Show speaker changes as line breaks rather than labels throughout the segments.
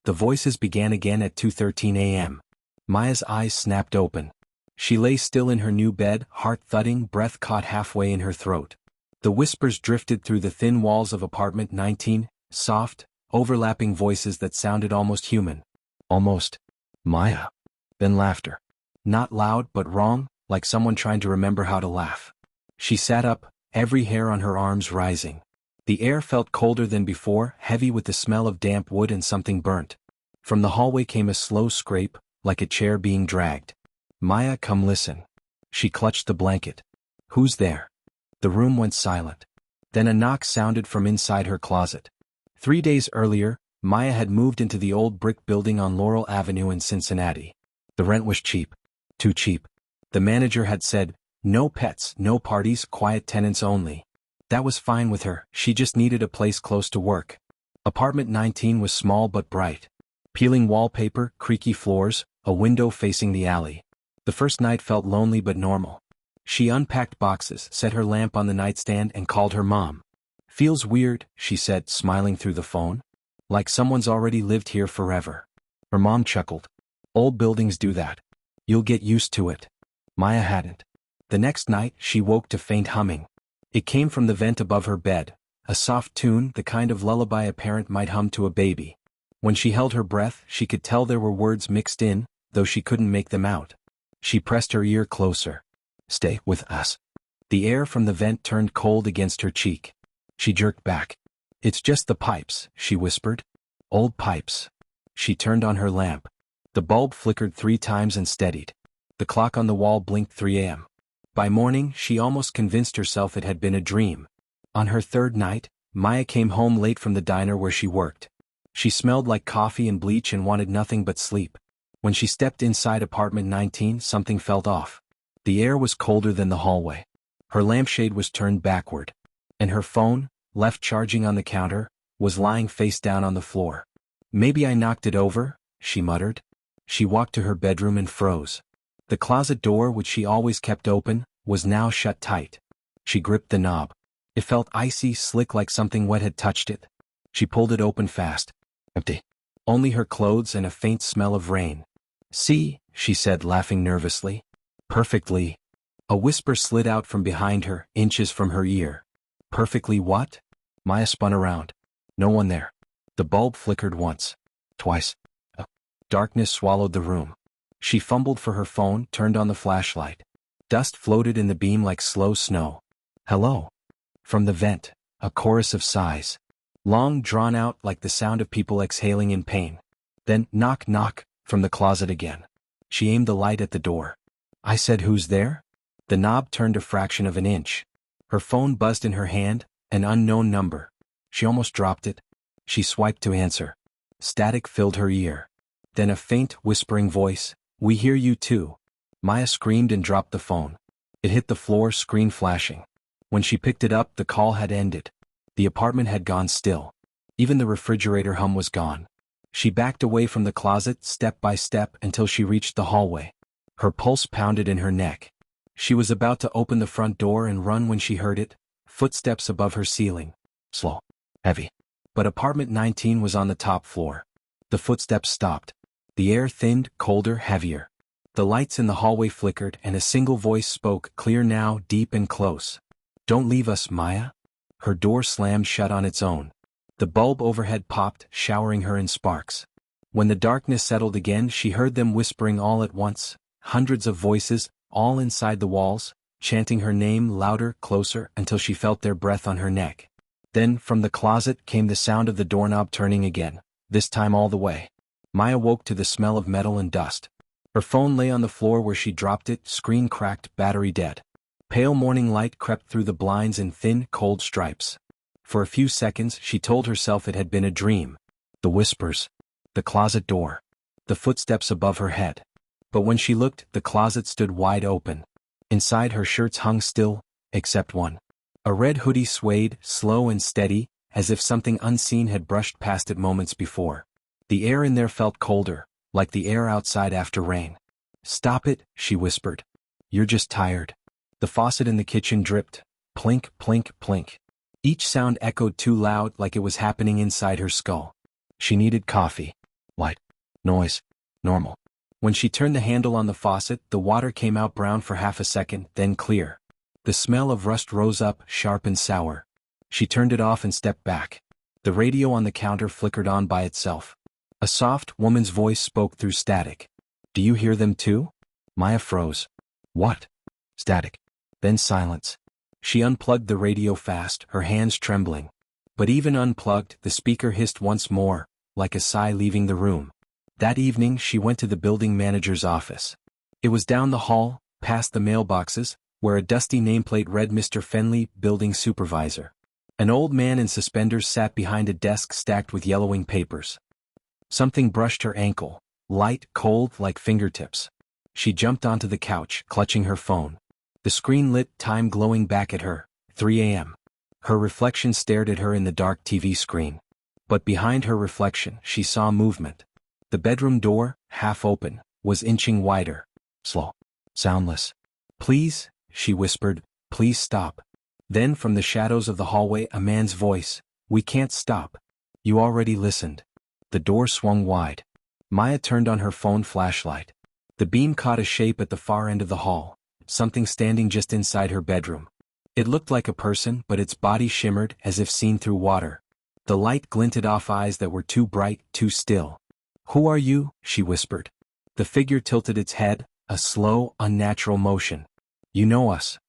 The voices began again at 2:13 a.m. Maya's eyes snapped open. She lay still in her new bed, heart thudding, breath caught halfway in her throat. The whispers drifted through the thin walls of apartment 19, soft, overlapping voices that sounded almost human. Almost. Maya. Then laughter. Not loud but wrong, like someone trying to remember how to laugh. She sat up, every hair on her arms rising. The air felt colder than before, heavy with the smell of damp wood and something burnt. From the hallway came a slow scrape, like a chair being dragged. Maya, come listen. She clutched the blanket. Who's there? The room went silent. Then a knock sounded from inside her closet. 3 days earlier, Maya had moved into the old brick building on Laurel Avenue in Cincinnati. The rent was cheap. Too cheap. The manager had said, no pets, no parties, quiet tenants only. That was fine with her, she just needed a place close to work. Apartment 19 was small but bright. Peeling wallpaper, creaky floors, a window facing the alley. The first night felt lonely but normal. She unpacked boxes, set her lamp on the nightstand and called her mom. Feels weird, she said, smiling through the phone. Like someone's already lived here forever. Her mom chuckled. Old buildings do that. You'll get used to it. Maya hadn't. The next night, she woke to faint humming. It came from the vent above her bed, a soft tune, the kind of lullaby a parent might hum to a baby. When she held her breath, she could tell there were words mixed in, though she couldn't make them out. She pressed her ear closer. Stay with us. The air from the vent turned cold against her cheek. She jerked back. It's just the pipes, she whispered. Old pipes. She turned on her lamp. The bulb flickered 3 times and steadied. The clock on the wall blinked 3 a.m. By morning, she almost convinced herself it had been a dream. On her 3rd night, Maya came home late from the diner where she worked. She smelled like coffee and bleach and wanted nothing but sleep. When she stepped inside apartment 19, something felt off. The air was colder than the hallway. Her lampshade was turned backward. And her phone, left charging on the counter, was lying face down on the floor. Maybe I knocked it over, she muttered. She walked to her bedroom and froze. The closet door, which she always kept open, was now shut tight. She gripped the knob. It felt icy, slick, like something wet had touched it. She pulled it open fast. Empty. Only her clothes and a faint smell of rain. See, she said, laughing nervously. Perfectly. A whisper slid out from behind her, inches from her ear. Perfectly what? Maya spun around. No one there. The bulb flickered once. Twice. Darkness swallowed the room. She fumbled for her phone, turned on the flashlight. Dust floated in the beam like slow snow. Hello. From the vent, a chorus of sighs. Long drawn out like the sound of people exhaling in pain. Then, knock knock, from the closet again. She aimed the light at the door. I said, who's there? The knob turned a fraction of an inch. Her phone buzzed in her hand, an unknown number. She almost dropped it. She swiped to answer. Static filled her ear. Then a faint, whispering voice. We hear you too. Maya screamed and dropped the phone. It hit the floor, screen flashing. When she picked it up, the call had ended. The apartment had gone still. Even the refrigerator hum was gone. She backed away from the closet, step by step, until she reached the hallway. Her pulse pounded in her neck. She was about to open the front door and run when she heard it, footsteps above her ceiling. Slow. Heavy. But apartment 19 was on the top floor. The footsteps stopped. The air thinned, colder, heavier. The lights in the hallway flickered and a single voice spoke, clear now, deep and close. Don't leave us, Maya. Her door slammed shut on its own. The bulb overhead popped, showering her in sparks. When the darkness settled again, she heard them whispering all at once, hundreds of voices, all inside the walls, chanting her name louder, closer, until she felt their breath on her neck. Then, from the closet, came the sound of the doorknob turning again, this time all the way. Maya woke to the smell of metal and dust. Her phone lay on the floor where she dropped it, screen cracked, battery dead. Pale morning light crept through the blinds in thin, cold stripes. For a few seconds, she told herself it had been a dream. The whispers. The closet door. The footsteps above her head. But when she looked, the closet stood wide open. Inside, her shirts hung still, except one. A red hoodie swayed, slow and steady, as if something unseen had brushed past it moments before. The air in there felt colder, like the air outside after rain. Stop it, she whispered. You're just tired. The faucet in the kitchen dripped. Plink, plink, plink. Each sound echoed too loud, like it was happening inside her skull. She needed coffee. Light. Noise. Normal. When she turned the handle on the faucet, the water came out brown for half a second, then clear. The smell of rust rose up, sharp and sour. She turned it off and stepped back. The radio on the counter flickered on by itself. A soft, woman's voice spoke through static. Do you hear them too? Maya froze. What? Static. Then silence. She unplugged the radio fast, her hands trembling. But even unplugged, the speaker hissed once more, like a sigh leaving the room. That evening she went to the building manager's office. It was down the hall, past the mailboxes, where a dusty nameplate read Mr. Fenley, building supervisor. An old man in suspenders sat behind a desk stacked with yellowing papers. Something brushed her ankle, light, cold, like fingertips. She jumped onto the couch, clutching her phone. The screen lit, time glowing back at her, 3 a.m. Her reflection stared at her in the dark TV screen. But behind her reflection, she saw movement. The bedroom door, half open, was inching wider. Slow. Soundless. Please, she whispered, please stop. Then from the shadows of the hallway a man's voice, we can't stop. You already listened. The door swung wide. Maya turned on her phone flashlight. The beam caught a shape at the far end of the hall, something standing just inside her bedroom. It looked like a person, but its body shimmered as if seen through water. The light glinted off eyes that were too bright, too still. Who are you? She whispered. The figure tilted its head, a slow, unnatural motion. You know us.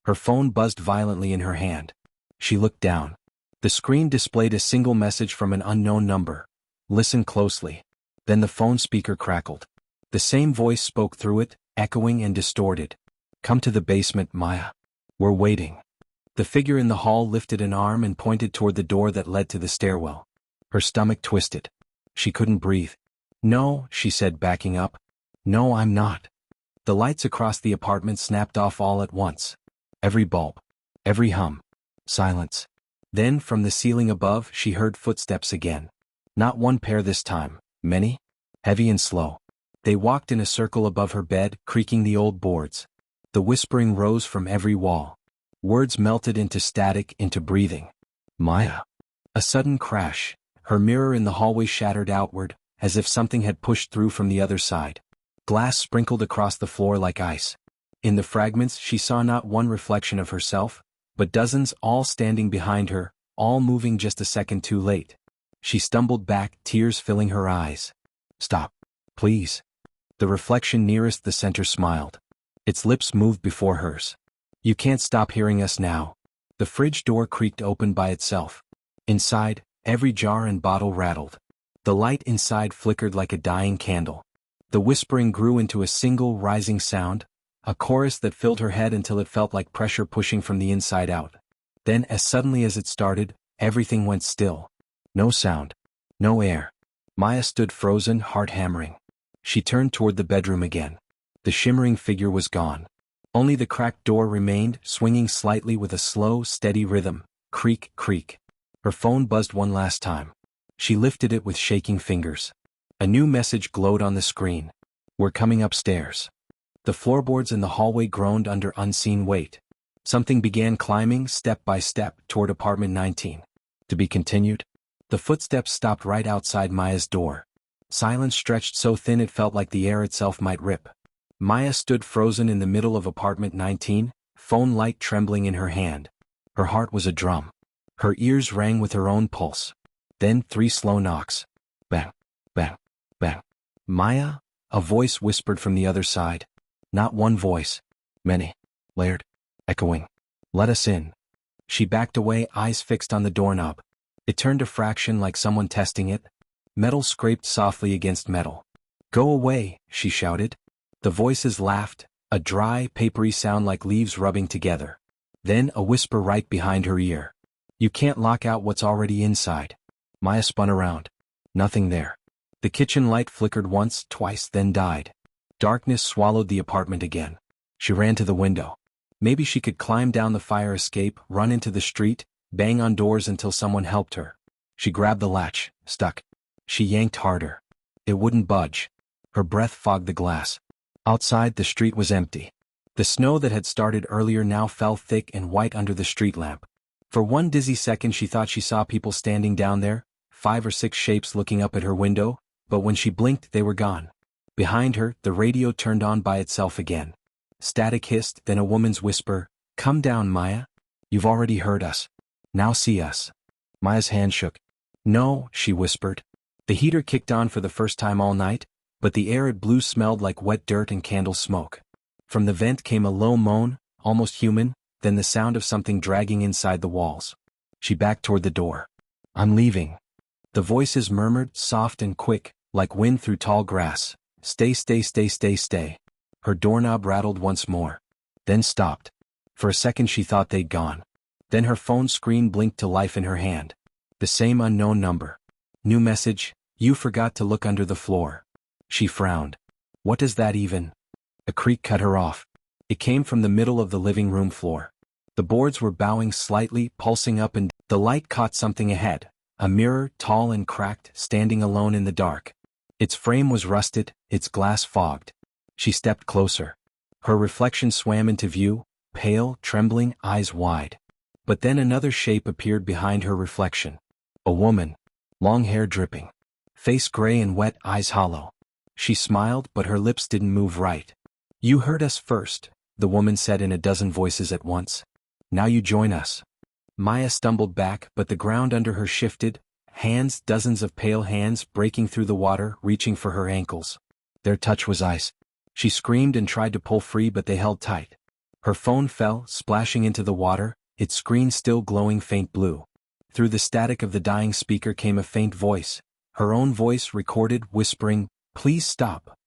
Her phone buzzed violently in her hand. She looked down. The screen displayed a single message from an unknown number. Listen closely. Then the phone speaker crackled. The same voice spoke through it, echoing and distorted. Come to the basement, Maya. We're waiting. The figure in the hall lifted an arm and pointed toward the door that led to the stairwell. Her stomach twisted. She couldn't breathe. No, she said, backing up. No, I'm not. The lights across the apartment snapped off all at once. Every bulb. Every hum. Silence. Then, from the ceiling above, she heard footsteps again. Not one pair this time. Many? Heavy and slow. They walked in a circle above her bed, creaking the old boards. The whispering rose from every wall. Words melted into static, into breathing. Maya. A sudden crash. Her mirror in the hallway shattered outward, as if something had pushed through from the other side. Glass sprinkled across the floor like ice. In the fragments she saw not one reflection of herself, but dozens, all standing behind her, all moving just a second too late. She stumbled back, tears filling her eyes. Stop. Please. The reflection nearest the center smiled. Its lips moved before hers. You can't stop hearing us now. The fridge door creaked open by itself. Inside, every jar and bottle rattled. The light inside flickered like a dying candle. The whispering grew into a single rising sound, a chorus that filled her head until it felt like pressure pushing from the inside out. Then, as suddenly as it started, everything went still. No sound. No air. Maya stood frozen, heart hammering. She turned toward the bedroom again. The shimmering figure was gone. Only the cracked door remained, swinging slightly with a slow, steady rhythm. Creak, creak. Her phone buzzed one last time. She lifted it with shaking fingers. A new message glowed on the screen. We're coming upstairs. The floorboards in the hallway groaned under unseen weight. Something began climbing, step by step, toward apartment 19. To be continued? The footsteps stopped right outside Maya's door. Silence stretched so thin it felt like the air itself might rip. Maya stood frozen in the middle of apartment 19, phone light trembling in her hand. Her heart was a drum. Her ears rang with her own pulse. Then 3 slow knocks. Bang, bang, bang. Maya? A voice whispered from the other side. Not one voice. Many. Layered. Echoing. Let us in. She backed away, eyes fixed on the doorknob. It turned a fraction like someone testing it. Metal scraped softly against metal. Go away, she shouted. The voices laughed, a dry, papery sound like leaves rubbing together. Then a whisper right behind her ear. You can't lock out what's already inside. Maya spun around. Nothing there. The kitchen light flickered once, twice, then died. Darkness swallowed the apartment again. She ran to the window. Maybe she could climb down the fire escape, run into the street, bang on doors until someone helped her. She grabbed the latch, stuck. She yanked harder. It wouldn't budge. Her breath fogged the glass. Outside, the street was empty. The snow that had started earlier now fell thick and white under the street lamp. For one dizzy second she thought she saw people standing down there, 5 or 6 shapes looking up at her window, but when she blinked they were gone. Behind her, the radio turned on by itself again. Static hissed, then a woman's whisper, "Come down, Maya. You've already heard us. Now see us." Maya's hand shook. "No," she whispered. The heater kicked on for the first time all night, but the air it blew smelled like wet dirt and candle smoke. From the vent came a low moan, almost human, then the sound of something dragging inside the walls. She backed toward the door. "I'm leaving." The voices murmured, soft and quick, like wind through tall grass. "Stay, stay, stay, stay, stay." Her doorknob rattled once more. Then stopped. For a second she thought they'd gone. Then her phone screen blinked to life in her hand. The same unknown number. New message, "You forgot to look under the floor." She frowned. What does that even? A creak cut her off. It came from the middle of the living room floor. The boards were bowing slightly, pulsing up, and the light caught something ahead. A mirror, tall and cracked, standing alone in the dark. Its frame was rusted, its glass fogged. She stepped closer. Her reflection swam into view, pale, trembling, eyes wide. But then another shape appeared behind her reflection. A woman. Long hair dripping. Face gray and wet, eyes hollow. She smiled, but her lips didn't move right. "You heard us first," the woman said in a dozen voices at once. "Now you join us." Maya stumbled back, but the ground under her shifted, hands, dozens of pale hands breaking through the water, reaching for her ankles. Their touch was ice. She screamed and tried to pull free, but they held tight. Her phone fell, splashing into the water, its screen still glowing faint blue. Through the static of the dying speaker came a faint voice, her own voice recorded, whispering, "Please stop."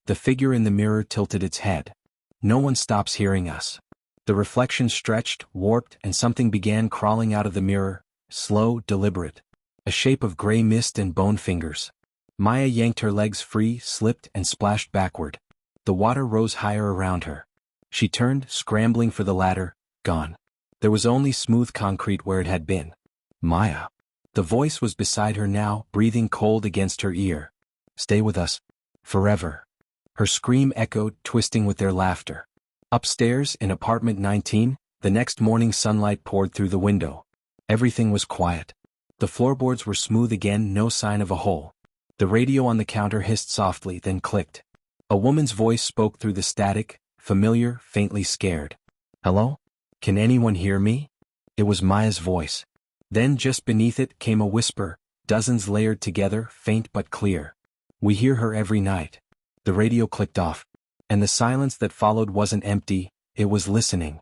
The figure in the mirror tilted its head. "No one stops hearing us." The reflection stretched, warped, and something began crawling out of the mirror, slow, deliberate. A shape of gray mist and bone fingers. Maya yanked her legs free, slipped, and splashed backward. The water rose higher around her. She turned, scrambling for the ladder, gone. There was only smooth concrete where it had been. "Maya." The voice was beside her now, breathing cold against her ear. "Stay with us. Forever." Her scream echoed, twisting with their laughter. Upstairs, in apartment 19, the next morning sunlight poured through the window. Everything was quiet. The floorboards were smooth again, no sign of a hole. The radio on the counter hissed softly, then clicked. A woman's voice spoke through the static, familiar, faintly scared. "Hello? Can anyone hear me?" It was Maya's voice. Then just beneath it came a whisper, dozens layered together, faint but clear. "We hear her every night." The radio clicked off. And the silence that followed wasn't empty, it was listening.